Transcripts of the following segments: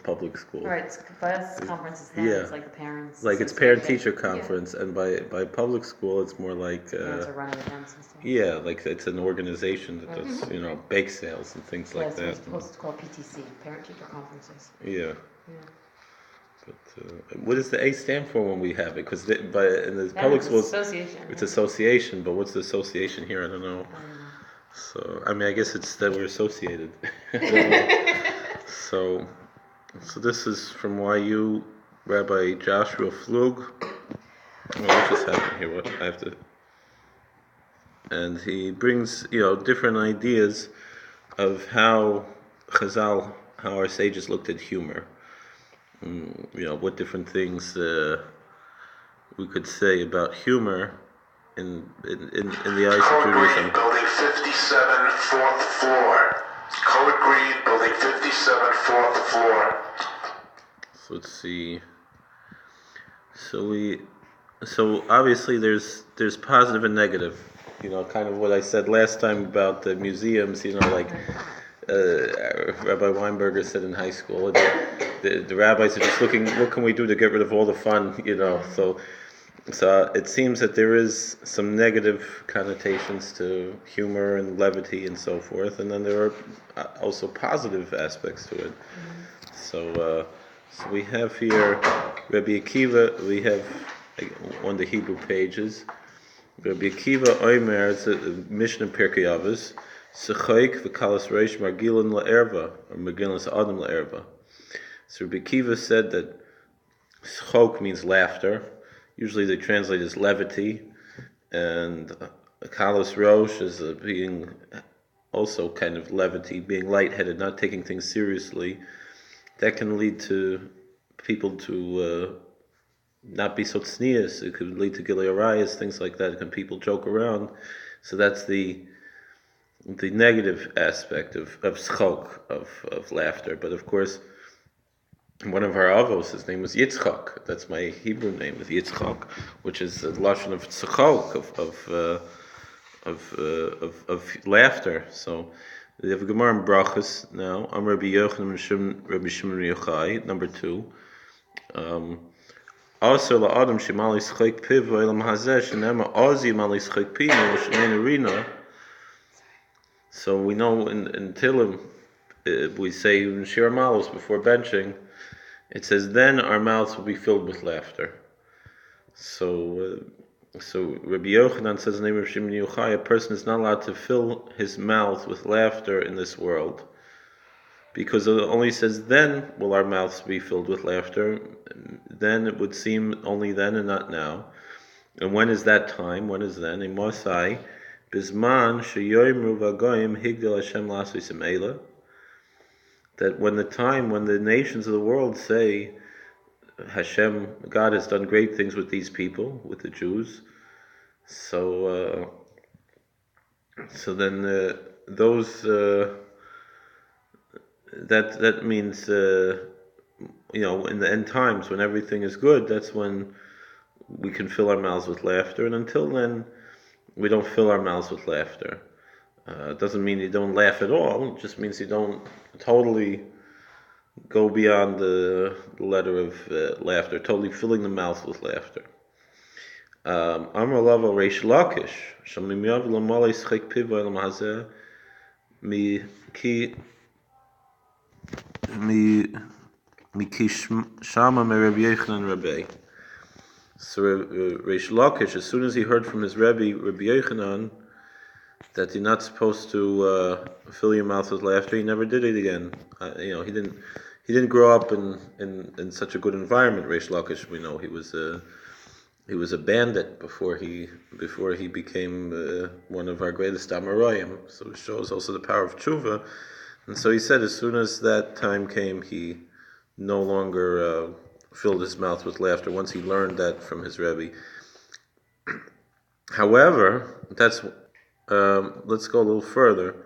public school. Right, by us, conference is them, it's like the parents. Like it's parent-teacher conference, and by public school, it's more like parents are running events and stuff. yeah, like it's an organization that does bake sales and things like that. We're supposed to call PTC, parent-teacher conferences. Yeah. But what does the A stand for when we have it? Because in the public schools, association. It's association, but what's the association here? I don't know. So I mean, I guess it's that we're associated. So this is from YU, Rabbi Joshua Flug. What just happened here? What I have to. And he brings different ideas of how Chazal, how our sages looked at humor. What different things we could say about humor in the eyes of Judaism. Building 57, fourth floor. Code Green, Building 57, fourth floor. So let's see. So obviously there's positive and negative. Kind of what I said last time about the museums. Like Rabbi Weinberger said in high school. The rabbis are just looking, what can we do to get rid of all the fun, So it seems that there is some negative connotations to humor and levity and so forth, and then there are also positive aspects to it. So we have here Rabbi Akiva, we have on the Hebrew pages, Rabbi Akiva Omer, it's a Mishnah Pirkei Avos, Sechoik v'kalas reish margilin la'erva, or margilin sa'adam la'erva. So Rabbi Akiva said that chok means laughter. Usually they translate as levity, and kalos rosh is being also kind of levity, being lightheaded, not taking things seriously. That can lead to people to not be so tznius. It could lead to gilei arayos, things like that. Can people joke around? So that's the negative aspect of schok, of laughter. But of course, one of our avos, his name was Yitzchak. That's my Hebrew name, is Yitzchak, which is a lashon of tzachok, of laughter. So we have a Gemara in Brachos now. I'm Rabbi Yochanan Rabbi Shimon Yochai, number 2. Also, la adam shemali schek piv v'elam hazeh shenema ozi mali schek pino shenena rina. So we know in Tilim, we say in Shir Malos before benching, it says, then our mouths will be filled with laughter. So Rabbi Yochanan says in the name of Shimon Yochai, a person is not allowed to fill his mouth with laughter in this world, because it only says, then will our mouths be filled with laughter. Then it would seem only then and not now. And when is that time? When is then? In Mosai, Bisman sheyoimru v'goyim higdal Hashem la'asos eila. That when the nations of the world say, Hashem, God has done great things with these people, with the Jews, so then those that means in the end times when everything is good, that's when we can fill our mouths with laughter, and until then we don't fill our mouths with laughter. It doesn't mean you don't laugh at all. It just means you don't totally go beyond the letter of laughter, totally filling the mouth with laughter. Amar Lava Reish Lakish, Shamim Yav Lamali Schek Piva Elam Hazeh, Mi Ki Shama Me Rabbi Yochanan Rabbi. So Reish Lakish, as soon as he heard from his Rabbi Yochanan, that you're not supposed to fill your mouth with laughter, he never did it again. He didn't grow up in such a good environment. Reish Lakish, we know he was a bandit before he became one of our greatest Amoraim. So it shows also the power of tshuva. And so he said, as soon as that time came, he no longer filled his mouth with laughter. Once he learned that from his Rebbe. However, that's. Let's go a little further.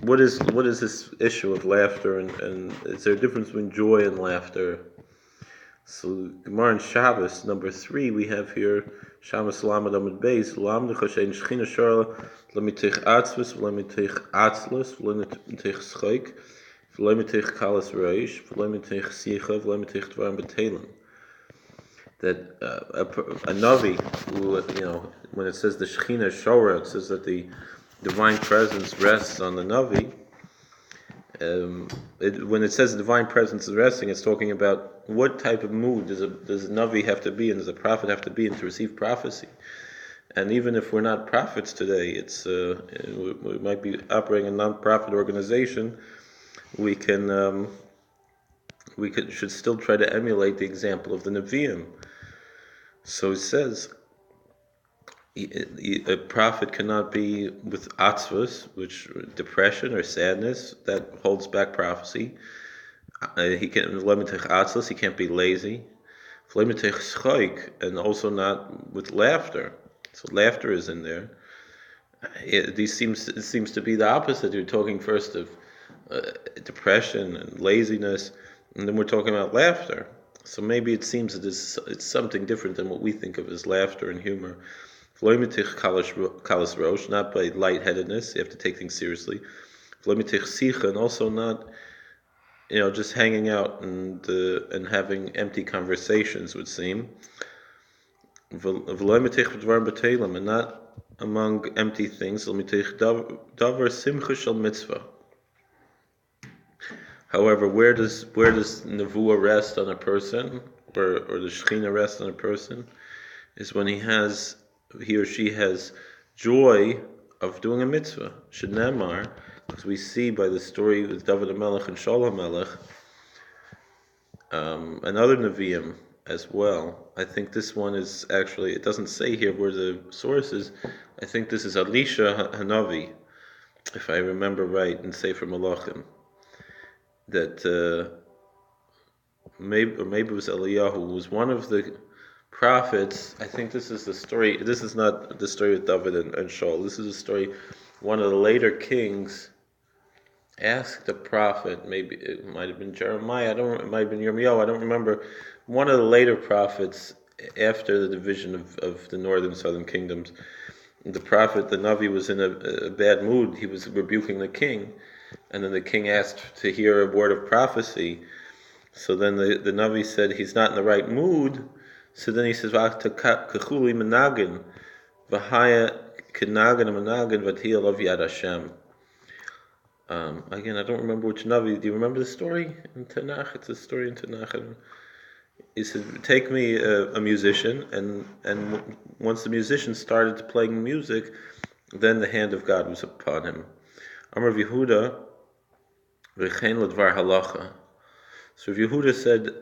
What is this issue of laughter, and is there a difference between joy and laughter? So Gemara in Shabbos, number 3, we have here Shabbos Lamed Amud Beis Lamdecha Shein Shechina Shara Lamitich Atzvus Lamitich Atzlus Lamitich Schoik v'loimetich kalas reish, v'loimetich sicha, v'loimetich dvarim b'telim. That a Navi, who, when it says the Shechina Shora, it says that the divine presence rests on the Navi. When it says the divine presence is resting, it's talking about what type of mood does a Navi have to be in, does a prophet have to be in to receive prophecy. And even if we're not prophets today, we might be operating a non-profit organization, we should still try to emulate the example of the Nevi'im. So it says, a prophet cannot be with atzvus, which depression or sadness, that holds back prophecy. He can't be lazy. And also not with laughter. So laughter is in there. It seems to be the opposite. You're talking first of depression and laziness, and then we're talking about laughter. So maybe it seems that it's something different than what we think of as laughter and humor. Kalas rosh, not by lightheadedness. You have to take things seriously. And also not, just hanging out and having empty conversations would seem. And not among empty things. However, where does Nevuah rest on a person, or the Shechina rest on a person, is when he or she has joy of doing a mitzvah. Shenemar, because we see by the story with David HaMelech and Shaul HaMelech, and other Nevi'im as well. I think this one is actually, it doesn't say here where the source is. I think this is Elisha Hanavi, if I remember right, in Sefer Malachim. That maybe it was Eliyahu, who was one of the prophets. I think this is the story. This is not the story of David and Shaul. This is a story. One of the later kings asked the prophet. Maybe it might have been Jeremiah. It might have been Yirmiyahu. I don't remember. One of the later prophets, after the division of the northern and southern kingdoms, the prophet, the Navi, was in a bad mood. He was rebuking the king. And then the king asked to hear a word of prophecy. So then the Navi said he's not in the right mood. So then he says, "Kachuli menagin, v'haya kenagin menagin v'tiyah lav yad Hashem." Again, I don't remember which Navi. Do you remember the story in Tanakh? It's a story in Tanakh. He said, "Take me a musician," and once the musician started playing music, then the hand of God was upon him. Amar Yehuda, v'chein ledvar halacha. So Yehuda said,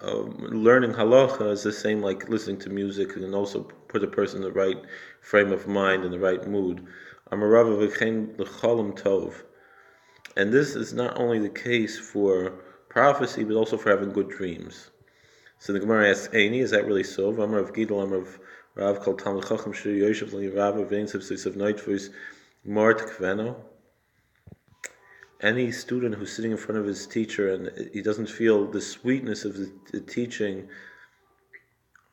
learning halacha is the same like listening to music, and also put a person in the right frame of mind, in the right mood. Amar Rava, v'chein l'cholam tov. And this is not only the case for prophecy, but also for having good dreams. So the Gemara asks, Eini, is that really so? Amar of Gidel, Amar of Rav, called Talmud Chacham Shri Yoshev Li Rav, Vein Subsis of Neitfus, Mort Kveno. Any student who's sitting in front of his teacher and he doesn't feel the sweetness of the teaching,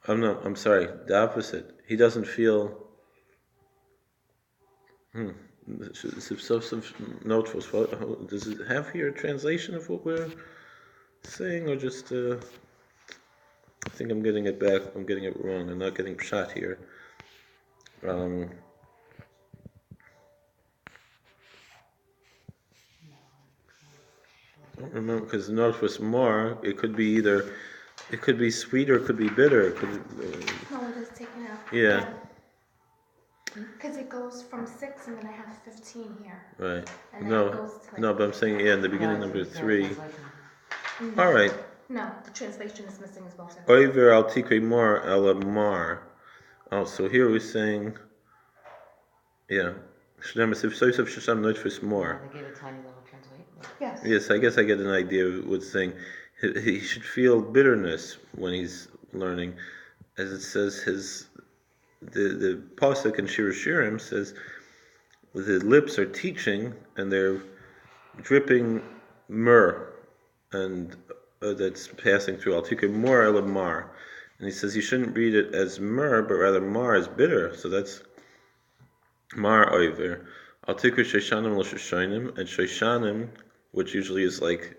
I'm sorry, the opposite. He doesn't feel, does it have here a translation of what we're saying, or just, I think I'm getting it back, I'm getting it wrong, I'm not getting pshat here. I don't remember, because the note was more, it could be sweet or it could be bitter. No, it is taken out. Yeah. Because it goes from 6 and then I have 15 here. Right. And then it goes to No, but I'm saying, in the beginning, number 3. Mm-hmm. All right. No, the translation is missing as well, sir. Oiver al tikre mor elamar. Oh, so here we're saying, yeah. Shneim esif soisef shasham noitfus more. They gave a tiny little translate. Yes. Yes, I guess I get an idea of what's saying. He should feel bitterness when he's learning. As it says, the pasuk in Shir Shirim says, the lips are teaching and they're dripping myrrh, and that's passing through. I'll take more elamar. And he says you shouldn't read it as myrrh, but rather mar as bitter. So that's mar oiver. I'll take Shoshanim l'Shoshanim, and Shoshanim which usually is like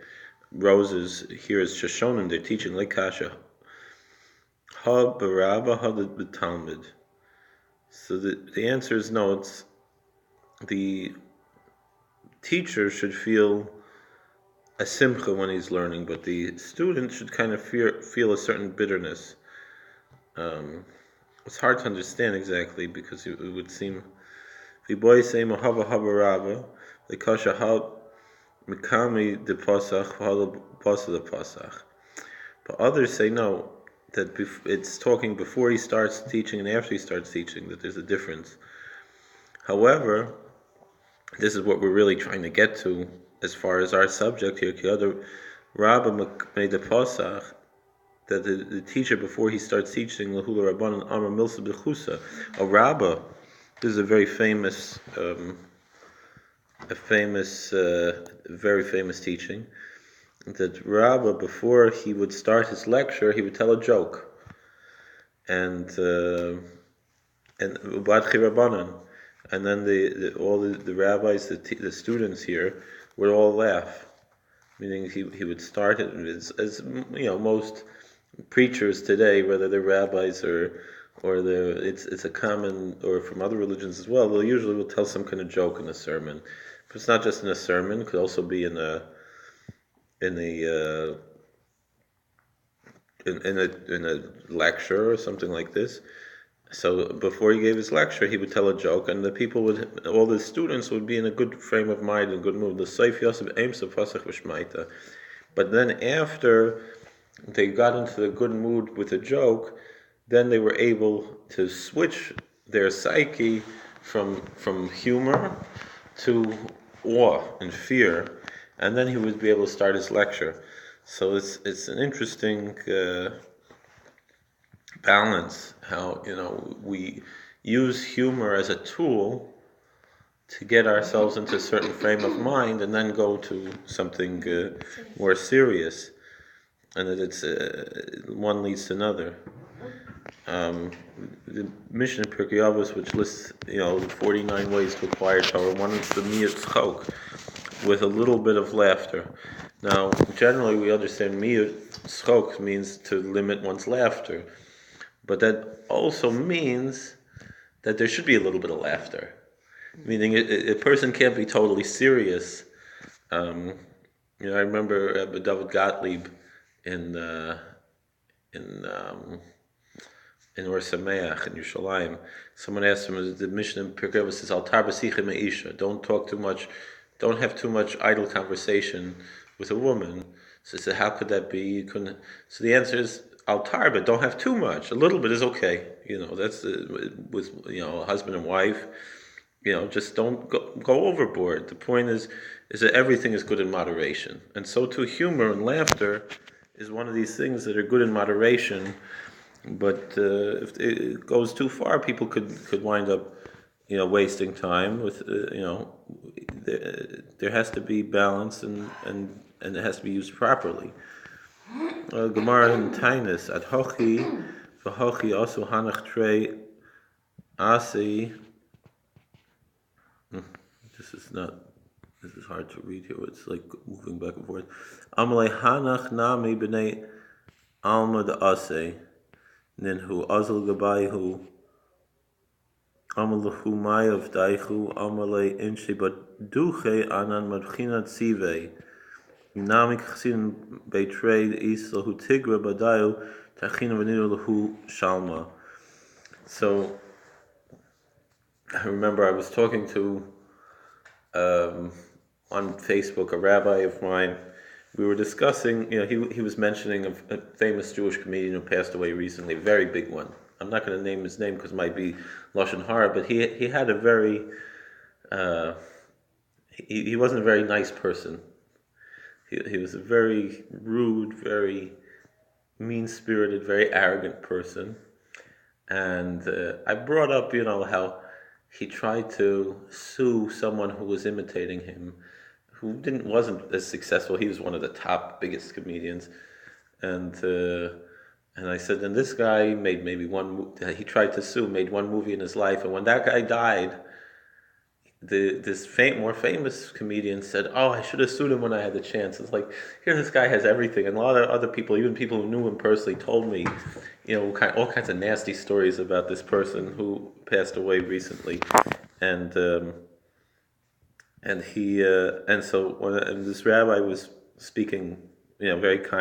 roses. Here is Shoshonim. They're teaching like kasha. Ha baraba ha b'talmid. So the answer is no. It's the teacher should feel a simcha when he's learning, but the student should kind of feel a certain bitterness. It's hard to understand exactly because it would seem the boy say mahava habarava the kasha ha mikami de pasach pasa de pasach. But others say no, that it's talking before he starts teaching and after he starts teaching, that there's a difference. However, this is what we're really trying to get to as far as our subject here. Rabba made the pasach, that the teacher before he starts teaching lahula rabbanan amar milsa b'chusa, a rabba. This is a very famous, very famous teaching. That Rabba, before he would start his lecture, he would tell a joke, and Badchi Rabbanan, and then all the rabbis, the students here, would all laugh. Meaning he would start it as most preachers today, whether they're rabbis or it's a common, or from other religions as well. They'll usually tell some kind of joke in a sermon, but it's not just in a sermon. It could also be in a lecture or something like this. So before he gave his lecture, he would tell a joke, and all the students would be in a good frame of mind and good mood. But then after they got into the good mood with a joke, then they were able to switch their psyche from humor to awe and fear, and then he would be able to start his lecture. So it's an interesting balance, how we use humor as a tool to get ourselves into a certain frame of mind, and then go to something more serious, and that it's one leads to another. The Mishnah Pirkei Avos, which lists the 49 ways to acquire Torah, one is the miyat tzchok, with a little bit of laughter. Now, generally we understand miyut tzchok means to limit one's laughter, but that also means that there should be a little bit of laughter. Meaning a person can't be totally serious. I remember David Gottlieb in Or Sameach in Yerushalayim. Someone asked him, the Mishnah in Pirkei Avos says, "Al tar b'sicha me'isha." Don't talk too much. Don't have too much idle conversation with a woman. So he said, how could that be? You couldn't. So the answer is, Al tar, but don't have too much. A little bit is okay. That's with husband and wife. Just don't go overboard. The point is that everything is good in moderation, and so too humor and laughter is one of these things that are good in moderation. But if it goes too far, people could wind up, wasting time. With there has to be balance, and it has to be used properly. Gemara in Tainus at hochi v'hochi also hanach trei asi. This is hard to read here. It's like moving back and forth. Amalei hanach nami b'nei alma de ase. Ninhu azal gabayhu amalahu mayav daihu amalei inshi but duche anan madchinat sive nami chsin betrayed islahu tigra badayu tachina v'nilahu shalma. So I remember I was talking to on Facebook a rabbi of mine. We were discussing, he was mentioning a famous Jewish comedian who passed away recently, a very big one. I'm not going to name his name because it might be Lashon Hara, but he had a very, he wasn't a very nice person. He was a very rude, very mean-spirited, very arrogant person. And I brought up, how he tried to sue someone who was imitating him, who wasn't as successful. He was one of the top biggest comedians, and I said, and this guy made maybe he tried to sue, made one movie in his life, and when that guy died, more famous comedian said, "Oh, I should have sued him when I had the chance." It's like, here this guy has everything, and a lot of other people, even people who knew him personally, told me, all kinds of nasty stories about this person who passed away recently, and and he and so when and this rabbi was speaking, very kind.